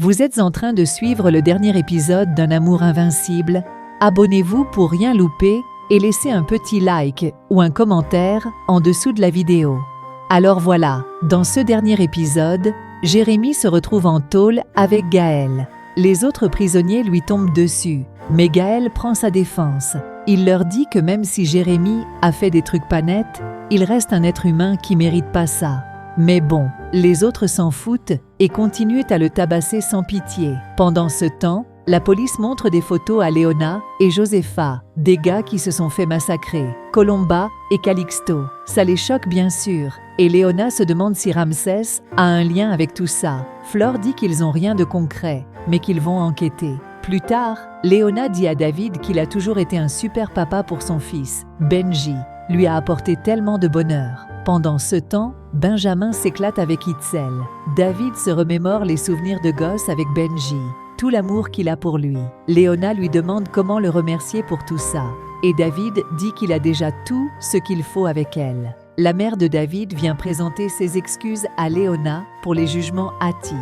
Vous êtes en train de suivre le dernier épisode d'Un amour invincible. Abonnez-vous pour rien louper et laissez un petit like ou un commentaire en dessous de la vidéo. Alors voilà, dans ce dernier épisode, Jérémy se retrouve en tôle avec Gaël. Les autres prisonniers lui tombent dessus, mais Gaël prend sa défense. Il leur dit que même si Jérémy a fait des trucs pas nets, il reste un être humain qui mérite pas ça. Mais bon, les autres s'en foutent et continuent à le tabasser sans pitié. Pendant ce temps, la police montre des photos à Léona et Josepha, des gars qui se sont fait massacrer, Colomba et Calixto. Ça les choque bien sûr, et Léona se demande si Ramsès a un lien avec tout ça. Flore dit qu'ils ont rien de concret, mais qu'ils vont enquêter. Plus tard, Léona dit à David qu'il a toujours été un super papa pour son fils. Benji lui a apporté tellement de bonheur. Pendant ce temps, Benjamin s'éclate avec Itzel. David se remémore les souvenirs de gosse avec Benji, tout l'amour qu'il a pour lui. Léona lui demande comment le remercier pour tout ça. Et David dit qu'il a déjà tout ce qu'il faut avec elle. La mère de David vient présenter ses excuses à Léona pour les jugements hâtifs.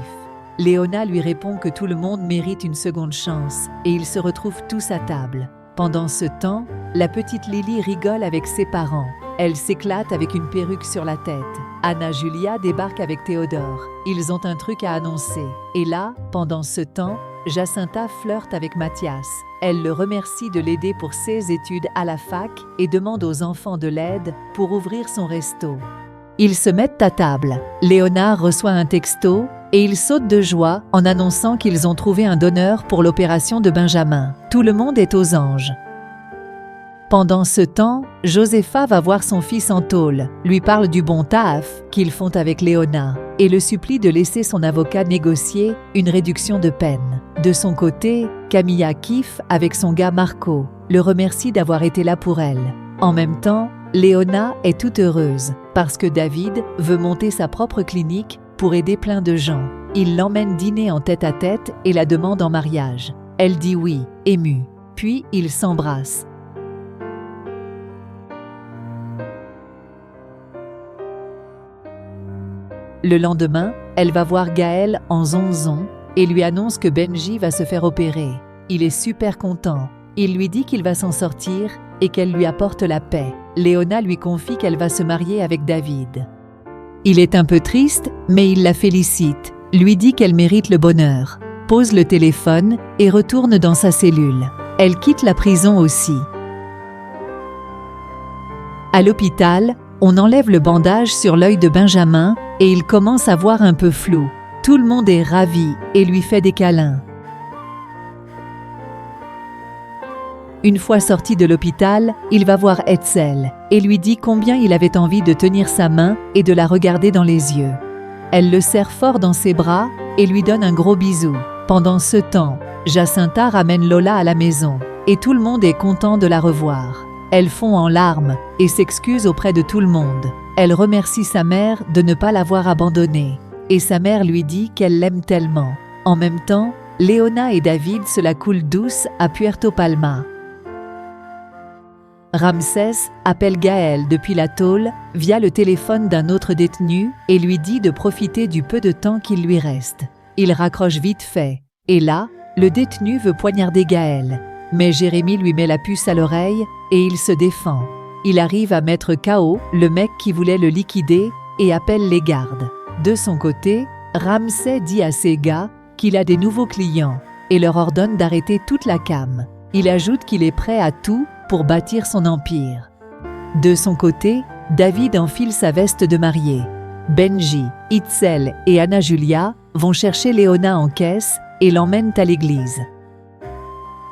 Léona lui répond que tout le monde mérite une seconde chance et ils se retrouvent tous à table. Pendant ce temps, la petite Lily rigole avec ses parents. Elle s'éclate avec une perruque sur la tête. Anna Julia débarque avec Théodore. Ils ont un truc à annoncer. Et là, pendant ce temps, Jacinta flirte avec Mathias. Elle le remercie de l'aider pour ses études à la fac et demande aux enfants de l'aide pour ouvrir son resto. Ils se mettent à table. Léonard reçoit un texto et il saute de joie en annonçant qu'ils ont trouvé un donneur pour l'opération de Benjamin. Tout le monde est aux anges. Pendant ce temps, Josepha va voir son fils en tôle, lui parle du bon taf qu'ils font avec Léona et le supplie de laisser son avocat négocier une réduction de peine. De son côté, Camilla kiffe avec son gars Marco, le remercie d'avoir été là pour elle. En même temps, Léona est toute heureuse parce que David veut monter sa propre clinique pour aider plein de gens. Il l'emmène dîner en tête-à-tête et la demande en mariage. Elle dit oui, émue. Puis ils s'embrassent. Le lendemain, elle va voir Gaël en zonzon et lui annonce que Benji va se faire opérer. Il est super content. Il lui dit qu'il va s'en sortir et qu'elle lui apporte la paix. Léona lui confie qu'elle va se marier avec David. Il est un peu triste, mais il la félicite, lui dit qu'elle mérite le bonheur, pose le téléphone et retourne dans sa cellule. Elle quitte la prison aussi. À l'hôpital, on enlève le bandage sur l'œil de Benjamin et il commence à voir un peu flou. Tout le monde est ravi et lui fait des câlins. Une fois sorti de l'hôpital, il va voir Etzel et lui dit combien il avait envie de tenir sa main et de la regarder dans les yeux. Elle le serre fort dans ses bras et lui donne un gros bisou. Pendant ce temps, Jacinta ramène Lola à la maison et tout le monde est content de la revoir. Elle fond en larmes et s'excuse auprès de tout le monde. Elle remercie sa mère de ne pas l'avoir abandonnée et sa mère lui dit qu'elle l'aime tellement. En même temps, Léona et David se la coulent douce à Puerto Palma. Ramsès appelle Gaël depuis la tôle via le téléphone d'un autre détenu et lui dit de profiter du peu de temps qu'il lui reste. Il raccroche vite fait. Et là, le détenu veut poignarder Gaël. Mais Jérémy lui met la puce à l'oreille et il se défend. Il arrive à mettre KO le mec qui voulait le liquider et appelle les gardes. De son côté, Ramsès dit à ses gars qu'il a des nouveaux clients et leur ordonne d'arrêter toute la cam. Il ajoute qu'il est prêt à tout pour bâtir son empire. De son côté, David enfile sa veste de mariée. Benji, Itzel et Anna Julia vont chercher Léona en caisse et l'emmènent à l'église.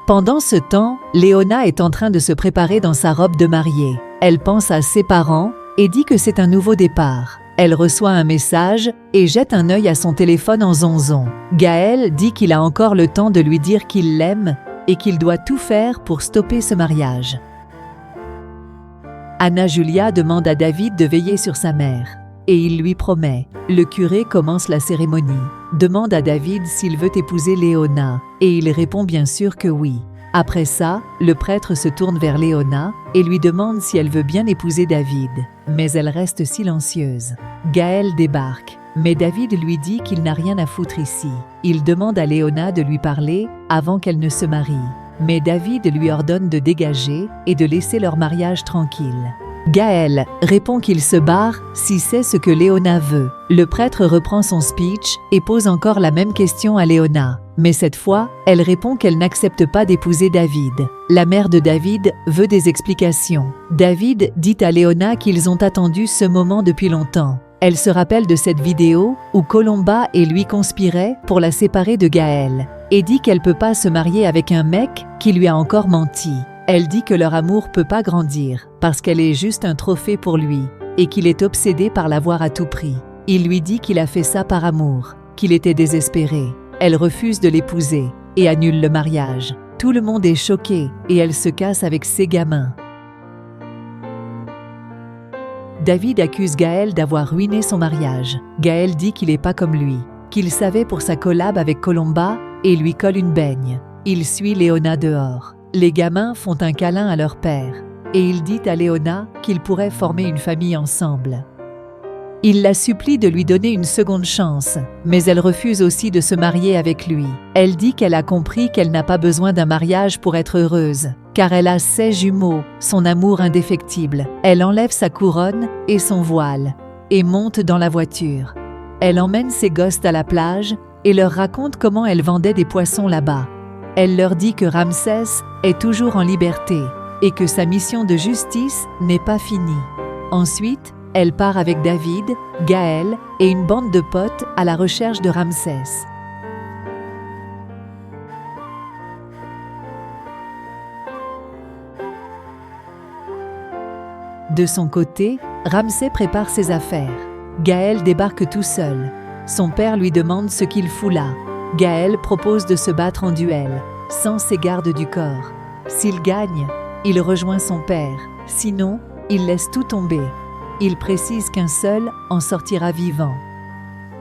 Pendant ce temps, Léona est en train de se préparer dans sa robe de mariée. Elle pense à ses parents et dit que c'est un nouveau départ. Elle reçoit un message et jette un œil à son téléphone en zonzon. Gaël dit qu'il a encore le temps de lui dire qu'il l'aime et qu'il doit tout faire pour stopper ce mariage. Anna Julia demande à David de veiller sur sa mère et il lui promet. Le curé commence la cérémonie, demande à David s'il veut épouser Léona et il répond bien sûr que oui. Après ça, le prêtre se tourne vers Léona et lui demande si elle veut bien épouser David, mais elle reste silencieuse. Gaël débarque. Mais David lui dit qu'il n'a rien à foutre ici. Il demande à Léona de lui parler avant qu'elle ne se marie. Mais David lui ordonne de dégager et de laisser leur mariage tranquille. Gaël répond qu'il se barre si c'est ce que Léona veut. Le prêtre reprend son speech et pose encore la même question à Léona. Mais cette fois, elle répond qu'elle n'accepte pas d'épouser David. La mère de David veut des explications. David dit à Léona qu'ils ont attendu ce moment depuis longtemps. Elle se rappelle de cette vidéo où Colomba et lui conspiraient pour la séparer de Gaël et dit qu'elle peut pas se marier avec un mec qui lui a encore menti. Elle dit que leur amour peut pas grandir parce qu'elle est juste un trophée pour lui et qu'il est obsédé par l'avoir à tout prix. Il lui dit qu'il a fait ça par amour, qu'il était désespéré. Elle refuse de l'épouser et annule le mariage. Tout le monde est choqué et elle se casse avec ses gamins. David accuse Gaël d'avoir ruiné son mariage. Gaël dit qu'il n'est pas comme lui, qu'il savait pour sa collab avec Colomba et lui colle une baigne. Il suit Léona dehors. Les gamins font un câlin à leur père et il dit à Léona qu'ils pourraient former une famille ensemble. Il la supplie de lui donner une seconde chance, mais elle refuse aussi de se marier avec lui. Elle dit qu'elle a compris qu'elle n'a pas besoin d'un mariage pour être heureuse, car elle a ses jumeaux, son amour indéfectible. Elle enlève sa couronne et son voile, et monte dans la voiture. Elle emmène ses gosses à la plage et leur raconte comment elle vendait des poissons là-bas. Elle leur dit que Ramsès est toujours en liberté et que sa mission de justice n'est pas finie. Ensuite, elle part avec David, Gaël et une bande de potes à la recherche de Ramsès. De son côté, Ramsès prépare ses affaires. Gaël débarque tout seul. Son père lui demande ce qu'il fout là. Gaël propose de se battre en duel, sans ses gardes du corps. S'il gagne, il rejoint son père. Sinon, il laisse tout tomber. Il précise qu'un seul en sortira vivant.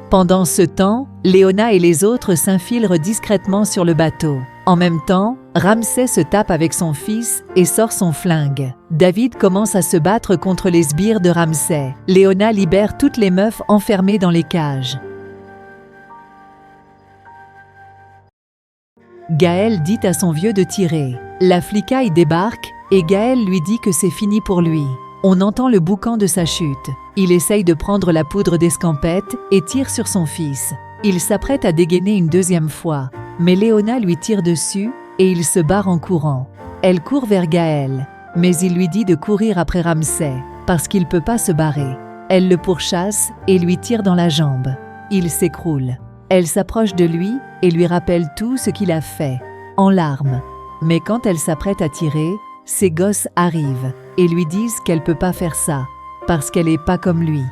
Pendant ce temps, Léona et les autres s'infiltrent discrètement sur le bateau. En même temps, Ramsès se tape avec son fils et sort son flingue. David commence à se battre contre les sbires de Ramsès. Léona libère toutes les meufs enfermées dans les cages. Gaël dit à son vieux de tirer. La flicaille débarque et Gaël lui dit que c'est fini pour lui. On entend le boucan de sa chute. Il essaye de prendre la poudre d'escampette et tire sur son fils. Il s'apprête à dégainer une deuxième fois, mais Léona lui tire dessus et il se barre en courant. Elle court vers Gaël, mais il lui dit de courir après Ramsès parce qu'il ne peut pas se barrer. Elle le pourchasse et lui tire dans la jambe. Il s'écroule. Elle s'approche de lui et lui rappelle tout ce qu'il a fait, en larmes. Mais quand elle s'apprête à tirer, ses gosses arrivent et lui disent qu'elle ne peut pas faire ça, parce qu'elle n'est pas comme lui.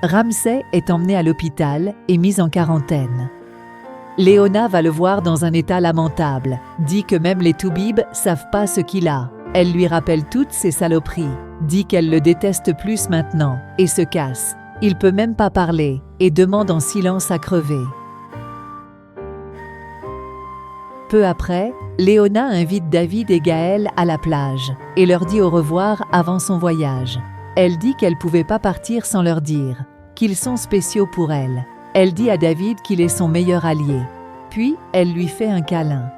Ramsès est emmené à l'hôpital et mis en quarantaine. Léona va le voir dans un état lamentable, dit que même les toubibs savent pas ce qu'il a. Elle lui rappelle toutes ses saloperies, dit qu'elle le déteste plus maintenant et se casse. Il peut même pas parler et demande en silence à crever. Peu après, Léona invite David et Gaël à la plage et leur dit au revoir avant son voyage. Elle dit qu'elle ne pouvait pas partir sans leur dire qu'ils sont spéciaux pour elle. Elle dit à David qu'il est son meilleur allié. Puis, elle lui fait un câlin.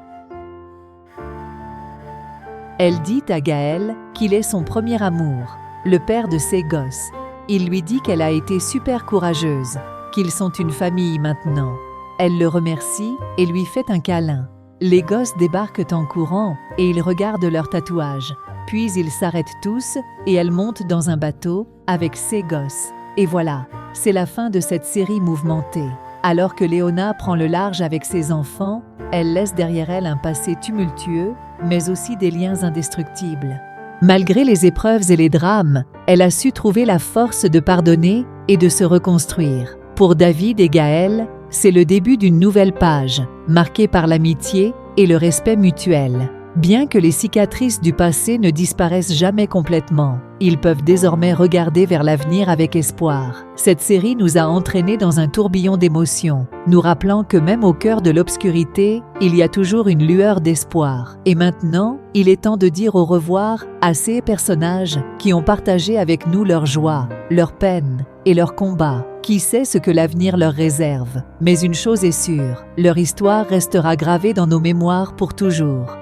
Elle dit à Gaël qu'il est son premier amour, le père de ses gosses. Il lui dit qu'elle a été super courageuse, qu'ils sont une famille maintenant. Elle le remercie et lui fait un câlin. Les gosses débarquent en courant et ils regardent leurs tatouages. Puis ils s'arrêtent tous et elle monte dans un bateau avec ses gosses. Et voilà, c'est la fin de cette série mouvementée. Alors que Léona prend le large avec ses enfants, elle laisse derrière elle un passé tumultueux, mais aussi des liens indestructibles. Malgré les épreuves et les drames, elle a su trouver la force de pardonner et de se reconstruire. Pour David et Gaël, c'est le début d'une nouvelle page, marquée par l'amitié et le respect mutuel. Bien que les cicatrices du passé ne disparaissent jamais complètement, ils peuvent désormais regarder vers l'avenir avec espoir. Cette série nous a entraînés dans un tourbillon d'émotions, nous rappelant que même au cœur de l'obscurité, il y a toujours une lueur d'espoir. Et maintenant, il est temps de dire au revoir à ces personnages qui ont partagé avec nous leur joie, leur peine et leurs combats. Qui sait ce que l'avenir leur réserve? Mais une chose est sûre, leur histoire restera gravée dans nos mémoires pour toujours.